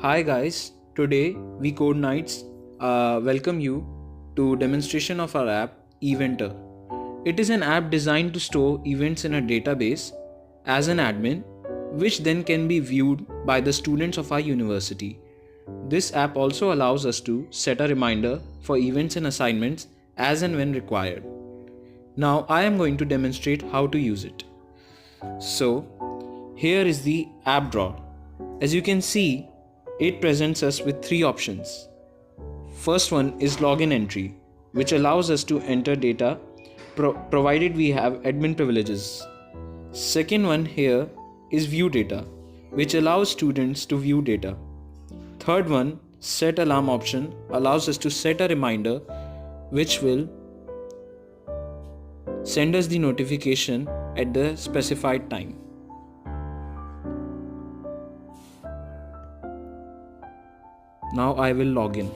Hi guys, today we Code Nights welcome you to demonstration of our app Eventer. It is an app designed to store events in a database as an admin, which then can be viewed by the students of our university. This app also allows us to set a reminder for events and assignments as and when required. Now I am going to demonstrate how to use it. So, here is the app drawer. As you can see, it presents us with three options. First one is login entry, which allows us to enter data provided we have admin privileges. Second one here is view data, which allows students to view data. Third one, set alarm option, allows us to set a reminder which will send us the notification at the specified time. Now I will log in.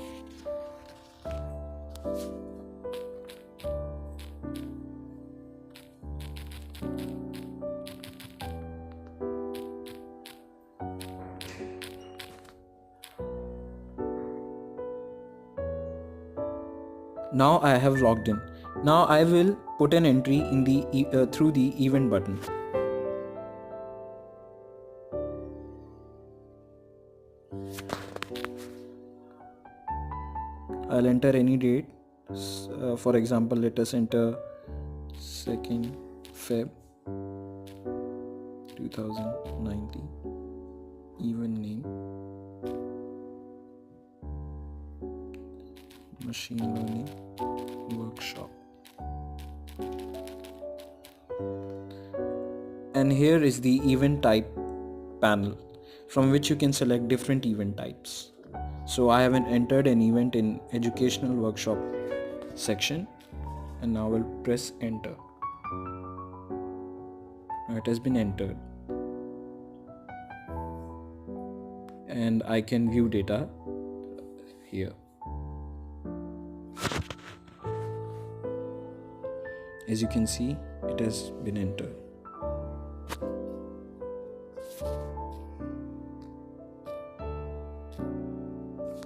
Now I have logged in. Now I will put an entry in the through the event button. I'll enter any date. For example, let us enter 2nd Feb 2019. Event name Machine Learning Workshop. And here is the event type panel from which you can select different event types. So I have entered an event in educational workshop section and now I'll press enter. Now it has been entered and I can view data here. As you can see, it has been entered.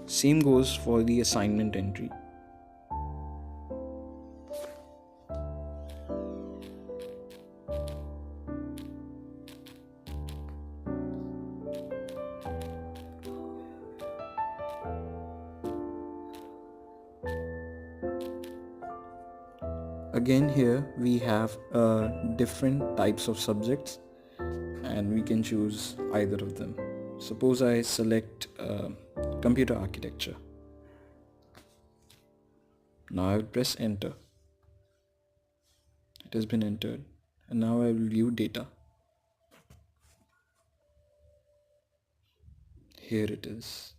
Same goes for the assignment entry. Again, here we have different types of subjects and we can choose either of them. Suppose I select computer architecture. Now I will press enter. It has been entered and now I will view data. Here it is.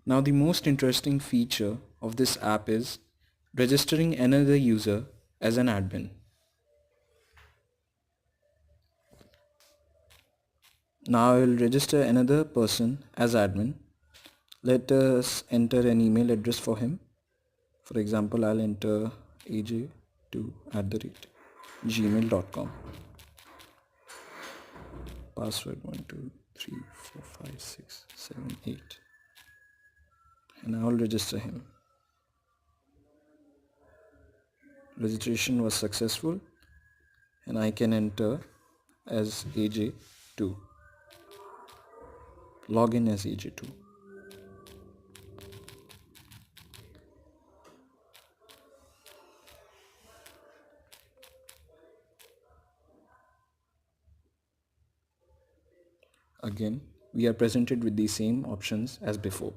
Now the most interesting feature of this app is registering another user as an admin. Now I will register another person as admin. Let us enter an email address for him. For example, I'll enter aj2@gmail.com. Password 1 2 3 4 5 6 7 8. And I will register him. Registration was successful and I can enter as AJ2. Log in as AJ2. Again, we are presented with the same options as before.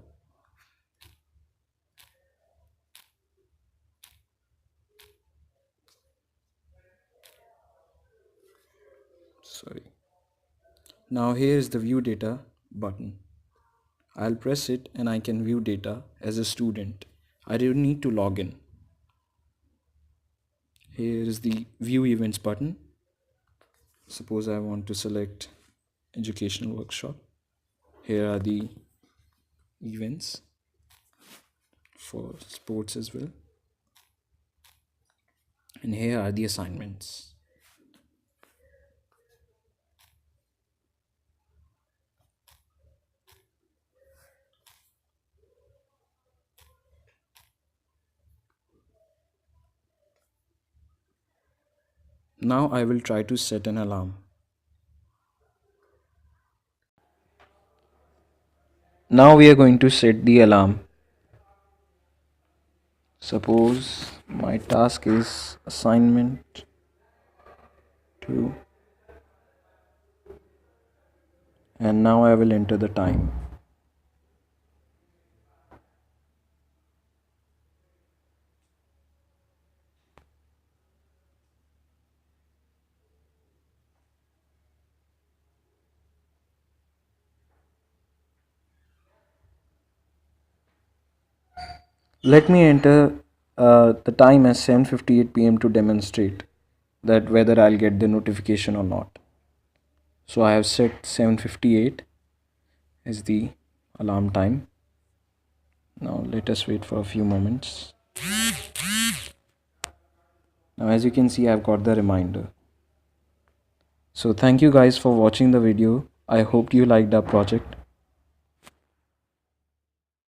Now here is the view data button. I'll press it and I can view data as a student. I don't need to log in. Here is the view events button. Suppose I want to select educational workshop. Here are the events for sports as well. And here are the assignments. Now I will try to set an alarm. Now we are going to set the alarm. Suppose my task is assignment 2, and now I will enter the time. Let me enter the time as 7:58 p.m. to demonstrate that whether I'll get the notification or not. So I have set 7:58 as the alarm time. Now let us wait for a few moments. Now as you can see, I've got the reminder. So thank you guys for watching the video. I hope you liked our project.